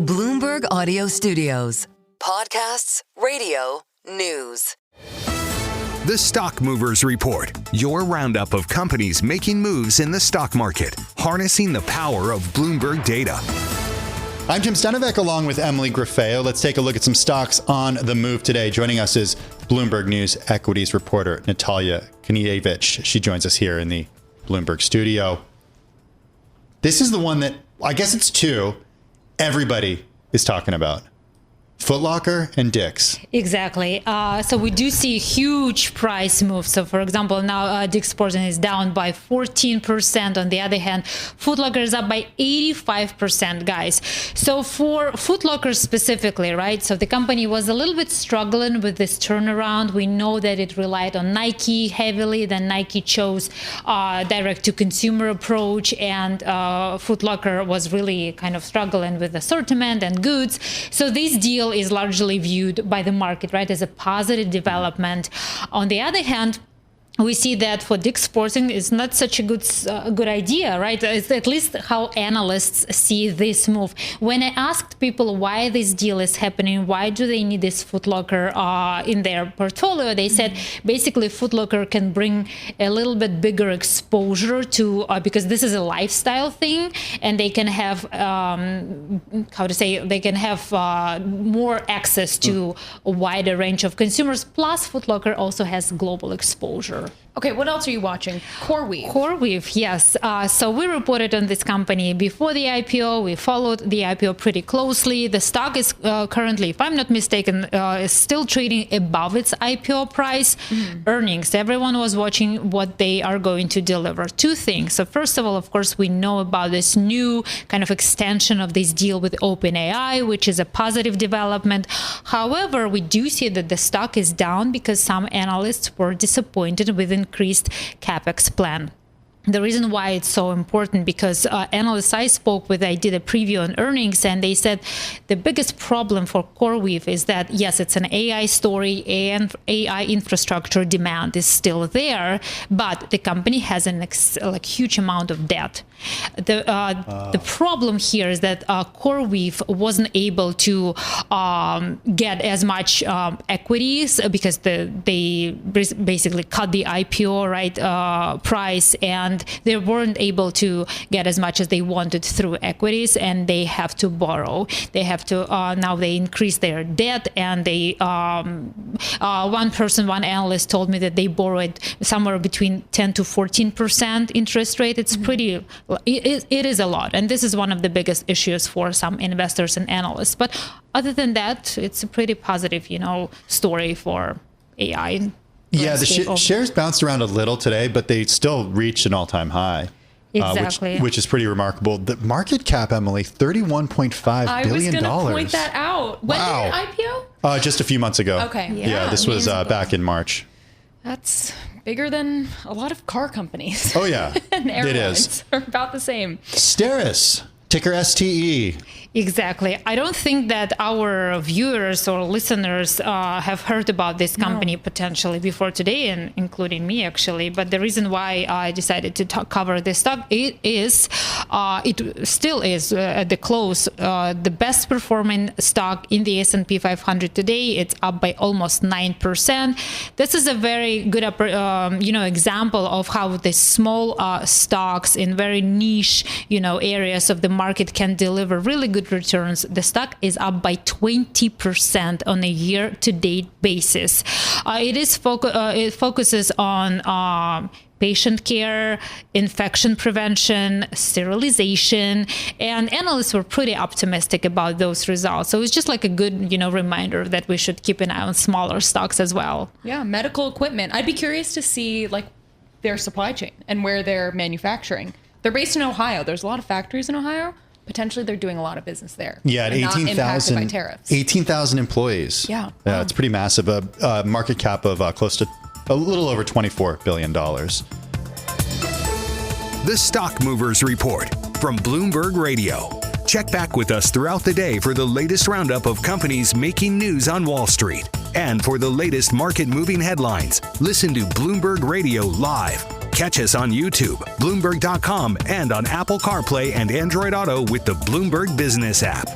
Bloomberg Audio Studios. Podcasts, radio, news. The Stock Movers Report, your roundup of companies making moves in the stock market, harnessing the power of Bloomberg data. I'm Jim Stanovic along with Emily Griffeo. Let's take a look at some stocks on the move today. Joining us is Bloomberg News equities reporter Natalia Knievich. She joins us here in the Bloomberg studio. This is the one that, I guess it's two, everybody is talking about. Foot Locker and Dick's. Exactly. So we do see huge price moves. So, for example, now Dick's Sporting is down by 14%. On the other hand, Foot Locker is up by 85%, guys. So for Foot Locker specifically, right? So the company was a little bit struggling with this turnaround. We know that it relied on Nike heavily. Then Nike chose direct-to-consumer approach, and Foot Locker was really kind of struggling with assortment and goods. So this deal is largely viewed by the market, right, as a positive development. On the other hand, we see that for Dick's Sporting is not such a good idea, right? It's at least how analysts see this move. When I asked people why this deal is happening, why do they need this Foot Locker in their portfolio, they said basically Foot Locker can bring a little bit bigger exposure to, because this is a lifestyle thing, and they can have, they can have more access to a wider range of consumers. Plus, Foot Locker also has global exposure. Okay, what else are you watching? CoreWeave. CoreWeave, yes. So we reported on this company before the IPO. We followed the IPO pretty closely. The stock is currently, if I'm not mistaken, is still trading above its IPO price. Earnings, everyone was watching what they are going to deliver. Two things. So first of all, of course, we know about this new kind of extension of this deal with OpenAI, which is a positive development. However, we do see that the stock is down because some analysts were disappointed with increased capex plan. The reason why it's so important, because analysts I spoke with, I did a preview on earnings, and they said the biggest problem for CoreWeave is that, yes, it's an AI story and AI infrastructure demand is still there, but the company has a huge amount of debt. The problem here is that CoreWeave wasn't able to get as much equities because they basically cut the IPO price, and they weren't able to get as much as they wanted through equities, and they have to borrow. They have to now they increase their debt, and they one analyst told me that they borrowed somewhere between 10 to 14% interest rate. It's pretty. It is a lot, and this is one of the biggest issues for some investors and analysts. But other than that, it's a pretty positive, story for AI. Yeah, the shares bounced around a little today, but they still reached an all-time high. Exactly. Which is pretty remarkable. The market cap, Emily, $31.5 billion. I was going to point that out. When did it IPO? Just a few months ago. Okay. Yeah, this was back in March. That's bigger than a lot of car companies. Oh, yeah. And airlines it is. are about the same. Steris, ticker STE. Exactly. I don't think that our viewers or listeners have heard about this company potentially before today, and including me, actually. But the reason why I decided to cover this stock it still is at the close the best performing stock in the S&P 500 today. It's up by almost 9%. This is a very good example of how the small stocks in very niche areas of the market can deliver really good returns. The stock is up by 20% on a year-to-date basis. It focuses on patient care, infection prevention, sterilization, and analysts were pretty optimistic about those results. So it's just like a good, reminder that we should keep an eye on smaller stocks as well. Yeah, medical equipment. I'd be curious to see their supply chain and where they're manufacturing. They're based in Ohio. There's a lot of factories in Ohio. Potentially they're doing a lot of business there. Yeah, at 18,000 employees. Yeah. It's pretty massive. A market cap of close to a little over $24 billion. The Stock Movers Report from Bloomberg Radio. Check back with us throughout the day for the latest roundup of companies making news on Wall Street. And for the latest market-moving headlines, listen to Bloomberg Radio live. Catch us on YouTube, Bloomberg.com, and on Apple CarPlay and Android Auto with the Bloomberg Business app.